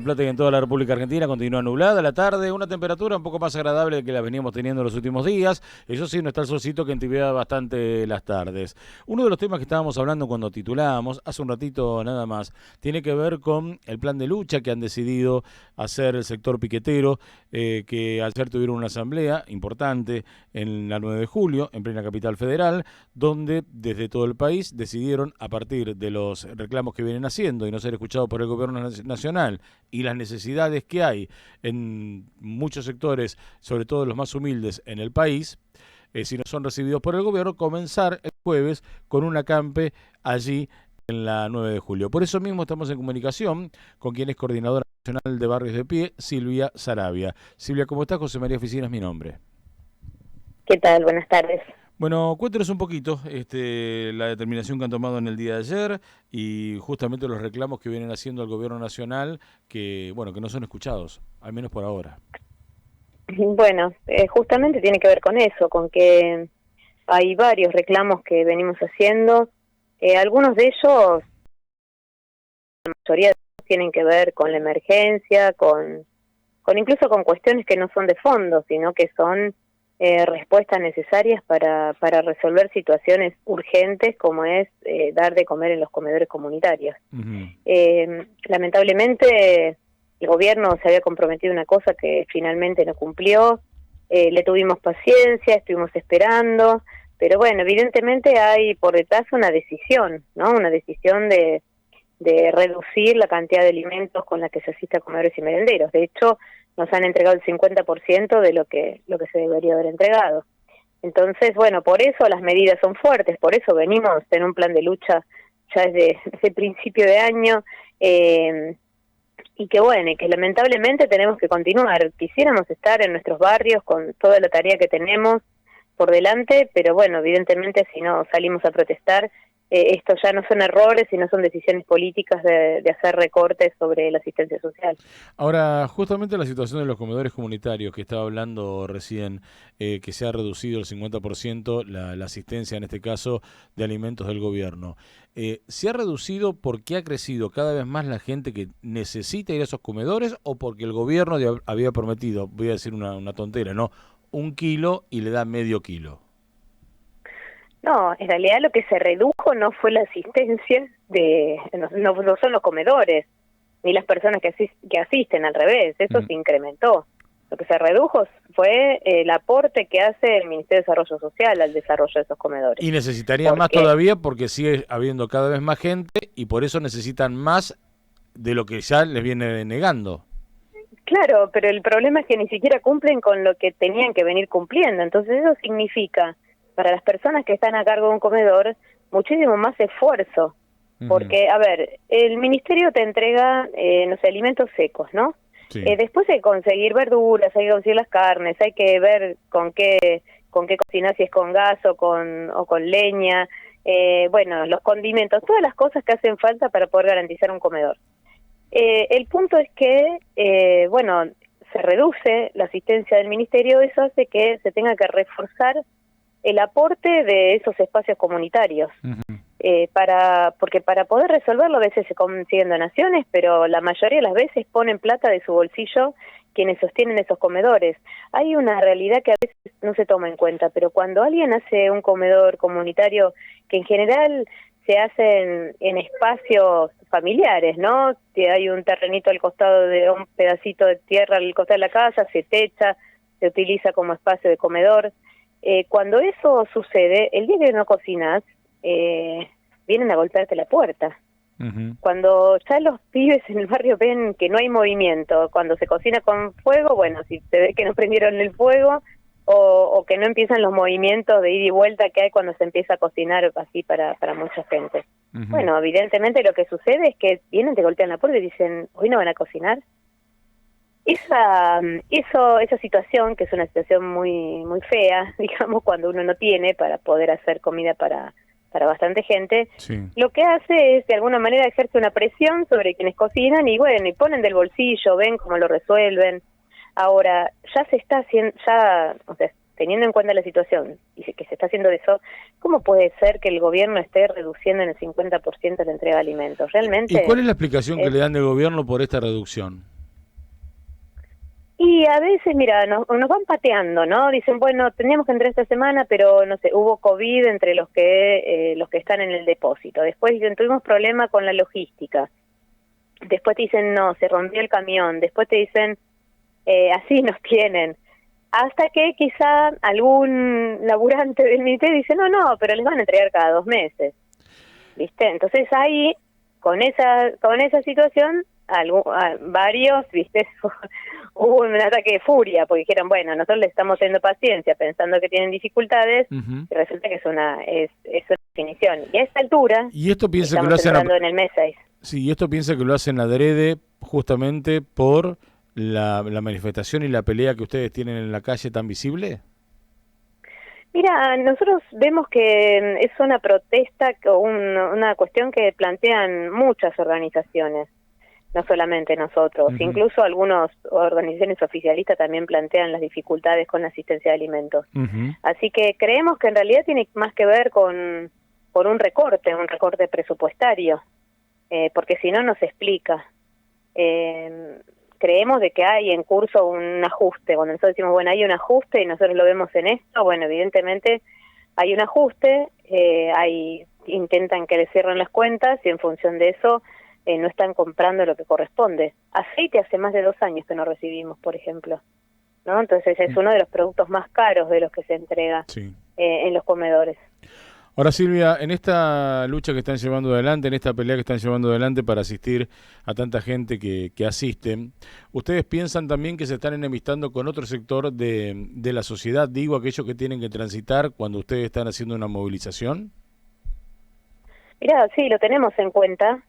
Plata y en toda la República Argentina continúa nublada la tarde, una temperatura un poco más agradable que la veníamos teniendo en los últimos días. Eso sí, no está el solcito que entibia bastante las tardes. Uno de los temas que estábamos hablando cuando titulábamos, hace un ratito nada más, tiene que ver con el plan de lucha que han decidido hacer el sector piquetero, que ayer tuvieron una asamblea importante en la 9 de julio, en plena capital federal, donde desde todo el país decidieron, a partir de los reclamos que vienen haciendo y no ser escuchados por el gobierno nacional, y las necesidades que hay en muchos sectores, sobre todo los más humildes en el país, si no son recibidos por el gobierno, comenzar el jueves con un acampe allí en la 9 de julio. Por eso mismo estamos en comunicación con quien es coordinadora nacional de Barrios de Pie, Silvia Saravia. Silvia, ¿cómo estás? José María Oficina es mi nombre. ¿Qué tal? Buenas tardes. Bueno, cuéntanos un poquito la determinación que han tomado en el día de ayer y justamente los reclamos que vienen haciendo al gobierno nacional que, bueno, que no son escuchados, al menos por ahora. Bueno, justamente tiene que ver con eso, con que hay varios reclamos que venimos haciendo. Algunos de ellos, la mayoría de ellos tienen que ver con la emergencia, con incluso con cuestiones que no son de fondo, sino que son respuestas necesarias para resolver situaciones urgentes como es dar de comer en los comedores comunitarios. Lamentablemente el gobierno se había comprometido una cosa que finalmente no cumplió, le tuvimos paciencia, estuvimos esperando, pero bueno, evidentemente hay por detrás una decisión, ¿no? Una decisión de reducir la cantidad de alimentos con la que se asiste a comedores y merenderos. De hecho, nos han entregado el 50% de lo que se debería haber entregado. Entonces, bueno, por eso las medidas son fuertes, por eso venimos en un plan de lucha ya desde principio de año, y que bueno, y que lamentablemente tenemos que continuar. Quisiéramos estar en nuestros barrios con toda la tarea que tenemos por delante, pero bueno, evidentemente si no salimos a protestar, esto ya no son errores, sino son decisiones políticas de hacer recortes sobre la asistencia social. Ahora, justamente la situación de los comedores comunitarios que estaba hablando recién, que se ha reducido el 50% la asistencia, en este caso, de alimentos del gobierno. ¿Se ha reducido porque ha crecido cada vez más la gente que necesita ir a esos comedores o porque el gobierno había prometido, voy a decir una tontera, ¿no? 1 kilo y le da medio kilo? No, en realidad lo que se redujo no fue la asistencia, no son los comedores, ni las personas que asisten, al revés, eso se incrementó. Lo que se redujo fue el aporte que hace el Ministerio de Desarrollo Social al desarrollo de esos comedores. Y necesitarían más todavía porque sigue habiendo cada vez más gente y por eso necesitan más de lo que ya les viene negando. Claro, pero el problema es que ni siquiera cumplen con lo que tenían que venir cumpliendo, entonces eso significa para las personas que están a cargo de un comedor muchísimo más esfuerzo, porque, a ver, el ministerio te entrega, no sé, alimentos secos, ¿no? Sí. Después hay que conseguir verduras, hay que conseguir las carnes, hay que ver con qué cocinar, si es con gas o con leña, bueno, los condimentos, todas las cosas que hacen falta para poder garantizar un comedor. El punto es que, bueno, se reduce la asistencia del ministerio, eso hace que se tenga que reforzar el aporte de esos espacios comunitarios, porque para poder resolverlo a veces se consiguen donaciones, pero la mayoría de las veces ponen plata de su bolsillo quienes sostienen esos comedores. Hay una realidad que a veces no se toma en cuenta, pero cuando alguien hace un comedor comunitario, que en general se hacen en espacios familiares, ¿no? Si hay un terrenito al costado de un pedacito de tierra al costado de la casa, se techa, se utiliza como espacio de comedor. Cuando eso sucede, el día que no cocinas, vienen a golpearte la puerta. Cuando ya los pibes en el barrio ven que no hay movimiento, cuando se cocina con fuego, bueno, si se ve que no prendieron el fuego o que no empiezan los movimientos de ida y vuelta que hay cuando se empieza a cocinar así para mucha gente. Bueno, evidentemente lo que sucede es que vienen, te golpean la puerta y dicen, ¿hoy no van a cocinar? Esa situación, que es una situación muy muy fea, digamos, cuando uno no tiene para poder hacer comida para bastante gente, sí, lo que hace es de alguna manera ejerce una presión sobre quienes cocinan y bueno, y ponen del bolsillo, ven cómo lo resuelven. Ahora, ya se está haciendo, o sea, teniendo en cuenta la situación y que se está haciendo eso, ¿cómo puede ser que el gobierno esté reduciendo en el 50% la entrega de alimentos? Realmente. ¿Y cuál es la explicación que le dan del gobierno por esta reducción? Y a veces, mira, nos van pateando, ¿no? Dicen, bueno, teníamos que entrar esta semana, pero no sé, hubo COVID entre los que están en el depósito. Después dicen, tuvimos problema con la logística. Después te dicen, no, se rompió el camión. Después te dicen, así nos tienen. Hasta que quizá algún laburante del ministerio dice, no, pero les van a entregar cada 2 meses. ¿Viste? Entonces ahí, con esa situación, varios, ¿viste? Hubo un ataque de furia, porque dijeron, bueno, nosotros les estamos teniendo paciencia, pensando que tienen dificultades, y resulta que es una definición. Y a esta altura, ¿Y esto piensa que lo estamos hacen entrando en el mes 6. Sí, y esto piensa que lo hacen adrede justamente por la manifestación y la pelea que ustedes tienen en la calle tan visible? Mira, nosotros vemos que es una protesta, una cuestión que plantean muchas organizaciones, no solamente nosotros, incluso algunas organizaciones oficialistas también plantean las dificultades con la asistencia de alimentos. Así que creemos que en realidad tiene más que ver con un recorte presupuestario, porque si no, no se explica. Creemos de que hay en curso un ajuste. Cuando nosotros decimos, bueno, hay un ajuste y nosotros lo vemos en esto, bueno, evidentemente hay un ajuste, intentan que les cierren las cuentas y en función de eso no están comprando lo que corresponde. Aceite hace más de 2 años que no recibimos, por ejemplo, ¿no? Entonces es uno de los productos más caros de los que se entrega en los comedores. Ahora, Silvia, en esta lucha que están llevando adelante, en esta pelea que están llevando adelante para asistir a tanta gente que asisten, ¿ustedes piensan también que se están enemistando con otro sector de la sociedad, digo, aquellos que tienen que transitar cuando ustedes están haciendo una movilización? Mira, sí, lo tenemos en cuenta.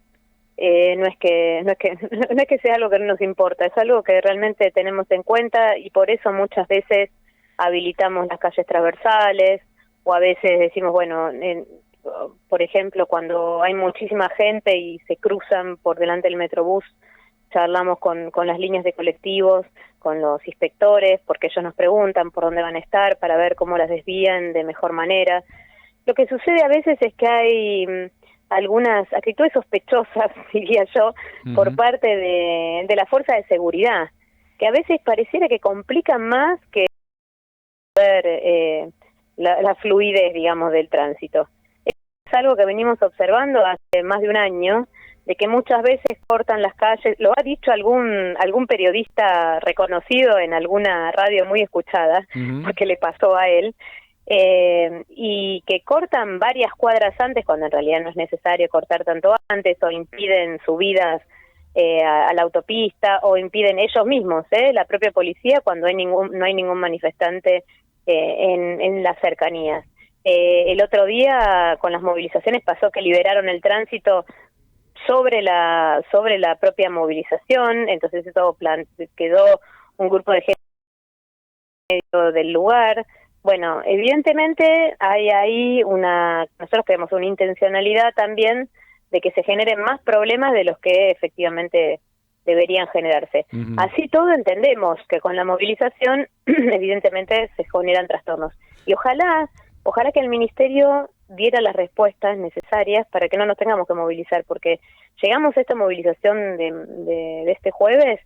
No es que sea algo que no nos importa, es algo que realmente tenemos en cuenta y por eso muchas veces habilitamos las calles transversales, o a veces decimos, bueno, por ejemplo, cuando hay muchísima gente y se cruzan por delante del Metrobús, charlamos con las líneas de colectivos, con los inspectores, porque ellos nos preguntan por dónde van a estar para ver cómo las desvían de mejor manera. Lo que sucede a veces es que hay algunas actitudes sospechosas, diría yo, por parte de la fuerza de seguridad, que a veces pareciera que complican más que ver la fluidez, digamos, del tránsito. Es algo que venimos observando hace más de un año, de que muchas veces cortan las calles, lo ha dicho algún periodista reconocido en alguna radio muy escuchada, porque le pasó a él, y que cortan varias cuadras antes, cuando en realidad no es necesario cortar tanto antes, o impiden subidas a la autopista, o impiden ellos mismos, la propia policía, cuando no hay ningún manifestante en las cercanías. El otro día con las movilizaciones pasó que liberaron el tránsito sobre la propia movilización, entonces eso quedó un grupo de gente del lugar. Bueno, evidentemente hay ahí nosotros creemos una intencionalidad también de que se generen más problemas de los que efectivamente deberían generarse. Así todo entendemos que con la movilización evidentemente se generan trastornos. Y ojalá que el ministerio diera las respuestas necesarias para que no nos tengamos que movilizar, porque llegamos a esta movilización de este jueves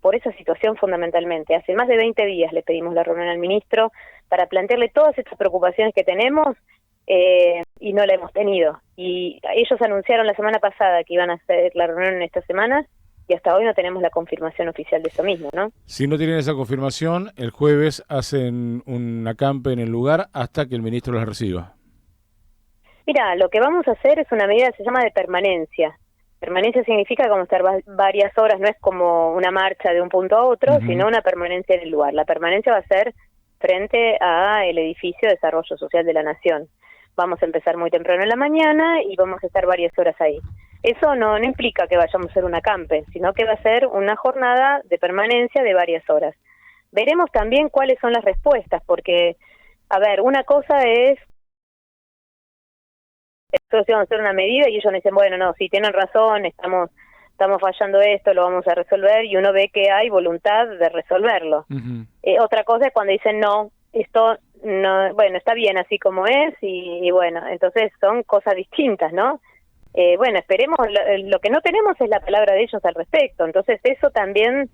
por esa situación fundamentalmente. Hace más de 20 días le pedimos la reunión al ministro para plantearle todas estas preocupaciones que tenemos y no la hemos tenido. Y ellos anunciaron la semana pasada que iban a hacer la reunión en esta semana y hasta hoy no tenemos la confirmación oficial de eso mismo, ¿no? Si no tienen esa confirmación, el jueves hacen un acampe en el lugar hasta que el ministro las reciba. Mira, lo que vamos a hacer es una medida que se llama de permanencia. Permanencia significa como estar varias horas, no es como una marcha de un punto a otro, sino una permanencia en el lugar. La permanencia va a ser frente a el edificio de Desarrollo Social de la Nación. Vamos a empezar muy temprano en la mañana y vamos a estar varias horas ahí. Eso no implica que vayamos a hacer un acampe, sino que va a ser una jornada de permanencia de varias horas. Veremos también cuáles son las respuestas, porque, a ver, una cosa es nosotros íbamos a hacer una medida y ellos me dicen, bueno, no, sí, tienen razón, estamos fallando esto, lo vamos a resolver, y uno ve que hay voluntad de resolverlo. Otra cosa es cuando dicen, no, esto no, bueno, está bien así como es y bueno, entonces son cosas distintas, ¿no? Bueno, esperemos, lo que no tenemos es la palabra de ellos al respecto, entonces eso también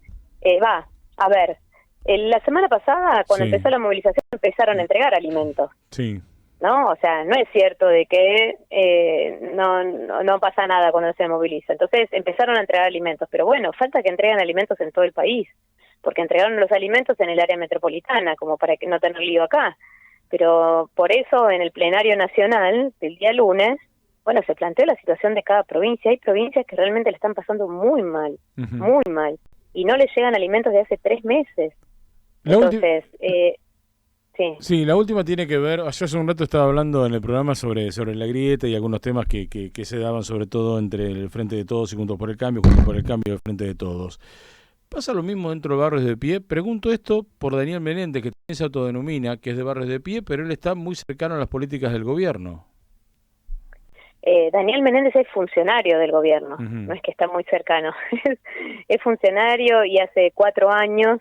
va. A ver, la semana pasada, cuando Sí, empezó la movilización, empezaron a entregar alimentos, sí. ¿no? O sea, no es cierto de que no pasa nada cuando se moviliza. Entonces empezaron a entregar alimentos, pero bueno, falta que entreguen alimentos en todo el país, porque entregaron los alimentos en el área metropolitana, como para que no tener lío acá. Pero por eso en el plenario nacional del día lunes, bueno, se planteó la situación de cada provincia. Hay provincias que realmente le están pasando muy mal, Ujú. muy mal, y no les llegan alimentos de hace 3 meses. La última, Entonces, sí. sí, la última tiene que ver, yo hace un rato estaba hablando en el programa sobre la grieta y algunos temas que se daban sobre todo entre el Frente de Todos y Juntos por el Cambio, Juntos por el Cambio y el Frente de Todos. ¿Pasa lo mismo dentro de Barrios de Pie? Pregunto esto por Daniel Menéndez, que también se autodenomina que es de Barrios de Pie, pero él está muy cercano a las políticas del gobierno. Daniel Menéndez es funcionario del gobierno, Ujú, no es que está muy cercano, es funcionario y hace 4 años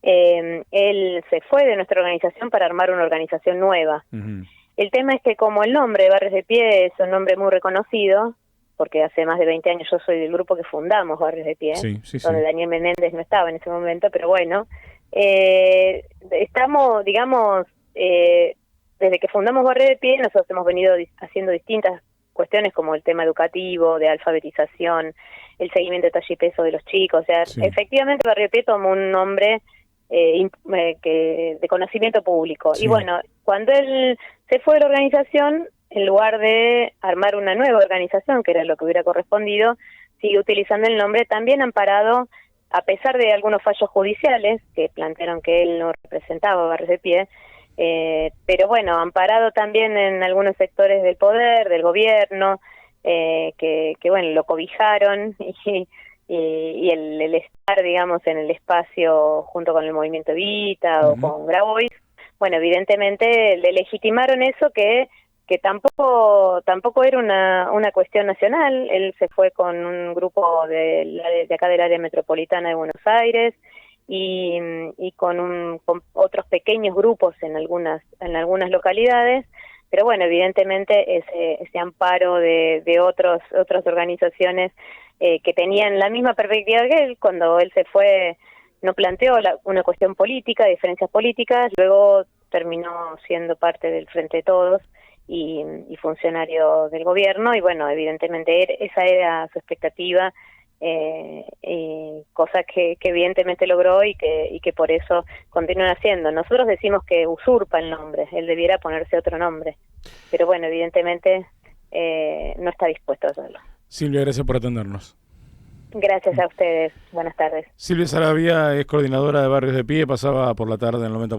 él se fue de nuestra organización para armar una organización nueva. ujú. El tema es que como el nombre de Barrios de Pie es un nombre muy reconocido, porque hace más de 20 años yo soy del grupo que fundamos Barrios de Pie, Sí, sí, donde sí. Daniel Menéndez no estaba en ese momento, pero bueno, estamos, digamos, desde que fundamos Barrios de Pie, nosotros hemos venido haciendo distintas cuestiones como el tema educativo, de alfabetización, el seguimiento de talla y peso de los chicos, o sea, Sí, efectivamente Barrio de Pie tomó un nombre de conocimiento público. Y sí. bueno, cuando él se fue de la organización, en lugar de armar una nueva organización, que era lo que hubiera correspondido, sigue utilizando el nombre también amparado, a pesar de algunos fallos judiciales que plantearon que él no representaba a Barrios de Pie, pero bueno, amparado también en algunos sectores del poder, del gobierno, que bueno, lo cobijaron y el estar, digamos, en el espacio junto con el movimiento Evita o Ujú. con Grabois, bueno, evidentemente le legitimaron eso que tampoco era una cuestión nacional. Él se fue con un grupo de acá del área metropolitana de Buenos Aires y con otros pequeños grupos en algunas localidades, pero bueno, evidentemente ese amparo de otras organizaciones que tenían la misma perspectiva que él, cuando él se fue no planteó una cuestión política, diferencias políticas, luego terminó siendo parte del Frente de Todos y funcionario del gobierno, y bueno, evidentemente esa era su expectativa, cosa que evidentemente logró y que por eso continúan haciendo. Nosotros decimos que usurpa el nombre, él debiera ponerse otro nombre, pero bueno, evidentemente no está dispuesto a hacerlo. Silvia, gracias por atendernos. Gracias a ustedes, buenas tardes. Silvia Saravia es coordinadora de Barrios de Pie, pasaba por la tarde en el 90.